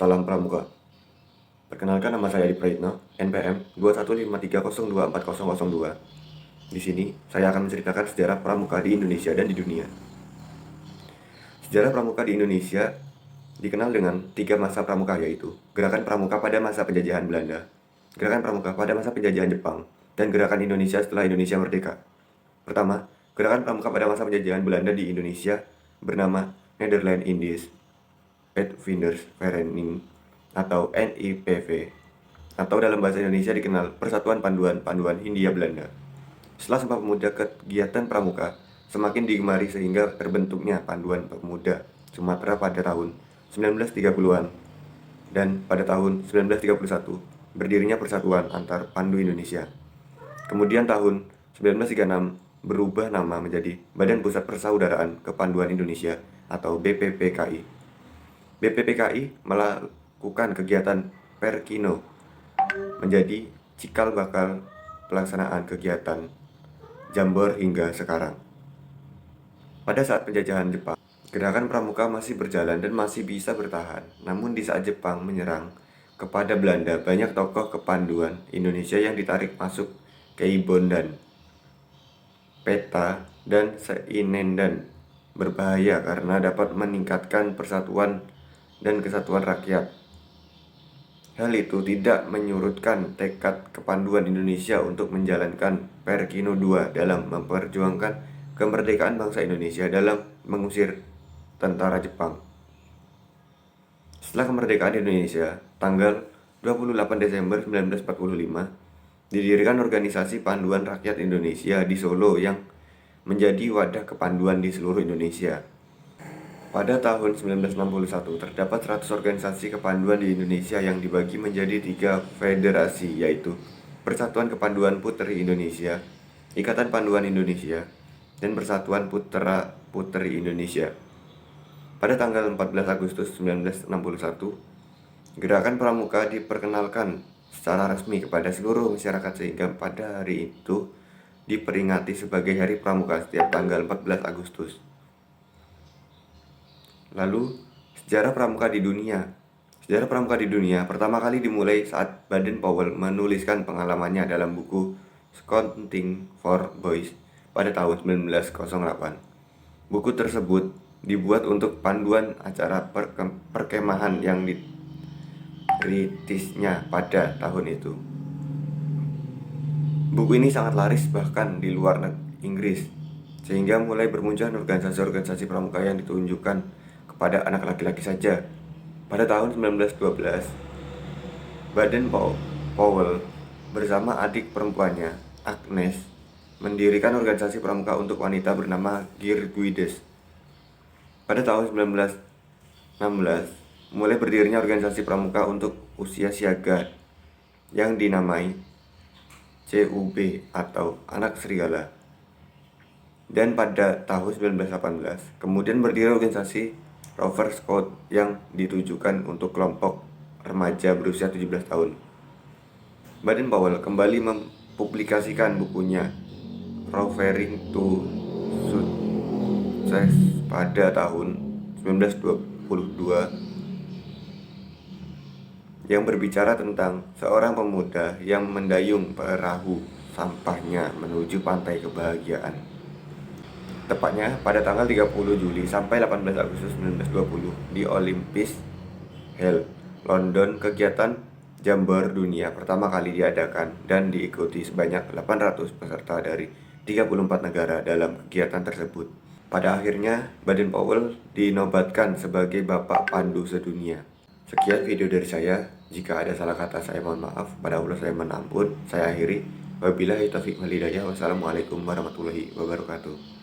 Salam Pramuka. Perkenalkan, nama saya Adi Praitno, NPM 21530240002. Di sini, saya akan menceritakan sejarah pramuka di Indonesia dan di dunia. Sejarah pramuka di Indonesia dikenal dengan 3 masa pramuka, yaitu Gerakan Pramuka pada masa penjajahan Belanda, Gerakan Pramuka pada masa penjajahan Jepang, dan Gerakan Indonesia setelah Indonesia merdeka. Pertama, Gerakan Pramuka pada masa penjajahan Belanda di Indonesia bernama Nederland Indies Uitvindersvereniging atau NIPV, atau dalam bahasa Indonesia dikenal Persatuan Panduan Hindia Belanda. Setelah Sumpah Pemuda, kegiatan pramuka semakin digemari sehingga terbentuknya Panduan Pemuda Sumatera pada tahun 1930-an, dan pada tahun 1931 berdirinya Persatuan Antar Pandu Indonesia. Kemudian tahun 1936 berubah nama menjadi Badan Pusat Persaudaraan Kepanduan Indonesia atau BPPKI. BPPKI melakukan kegiatan Perkino menjadi cikal bakal pelaksanaan kegiatan Jambor hingga sekarang. Pada saat penjajahan Jepang, gerakan pramuka masih berjalan dan masih bisa bertahan. Namun di saat Jepang menyerang kepada Belanda, banyak tokoh kepanduan Indonesia yang ditarik masuk ke Ibondan, Peta, dan Seinendan. Berbahaya karena dapat meningkatkan persatuan dan kesatuan rakyat. Hal itu tidak menyurutkan tekad kepanduan Indonesia untuk menjalankan Perkino II dalam memperjuangkan kemerdekaan bangsa Indonesia dalam mengusir tentara Jepang. Setelah kemerdekaan Indonesia, tanggal 28 Desember 1945, didirikan organisasi Panduan Rakyat Indonesia di Solo yang menjadi wadah kepanduan di seluruh Indonesia. Pada tahun 1961, terdapat 100 organisasi kepanduan di Indonesia yang dibagi menjadi 3 federasi, yaitu Persatuan Kepanduan Puteri Indonesia, Ikatan Panduan Indonesia, dan Persatuan Putra Puteri Indonesia. Pada tanggal 14 Agustus 1961, Gerakan Pramuka diperkenalkan secara resmi kepada seluruh masyarakat sehingga pada hari itu diperingati sebagai Hari Pramuka setiap tanggal 14 Agustus. Lalu, sejarah pramuka di dunia. Sejarah pramuka di dunia pertama kali dimulai saat Baden-Powell menuliskan pengalamannya dalam buku Scouting for Boys pada tahun 1908. Buku tersebut dibuat untuk panduan acara perkemahan yang dirintisnya pada tahun itu. Buku ini sangat laris bahkan di luar Inggris, sehingga mulai bermunculan organisasi-organisasi pramuka yang ditunjukkan kepada anak laki-laki saja. Pada tahun 1912, Baden-Powell bersama adik perempuannya, Agnes, mendirikan organisasi pramuka untuk wanita bernama Girguides. Pada tahun 1916, mulai berdirinya organisasi pramuka untuk usia siaga yang dinamai CUB atau Anak Serigala. Dan pada tahun 1918, kemudian berdiri organisasi Rover Scout yang ditujukan untuk kelompok remaja berusia 17 tahun. Baden-Powell kembali mempublikasikan bukunya Rovering to Success pada tahun 1922 yang berbicara tentang seorang pemuda yang mendayung perahu sampahnya menuju pantai kebahagiaan. Tepatnya pada tanggal 30 Juli sampai 18 Agustus 1920 di Olympus Hill, London, kegiatan Jambor Dunia pertama kali diadakan dan diikuti sebanyak 800 peserta dari 34 negara dalam kegiatan tersebut. Pada akhirnya, Baden-Powell dinobatkan sebagai Bapak Pandu Sedunia. Sekian video dari saya. Jika ada salah kata, saya mohon maaf. Pada Allah saya mohon ampun. Saya akhiri. Wabillahi taufiq wal hidayah. Wassalamualaikum warahmatullahi wabarakatuh.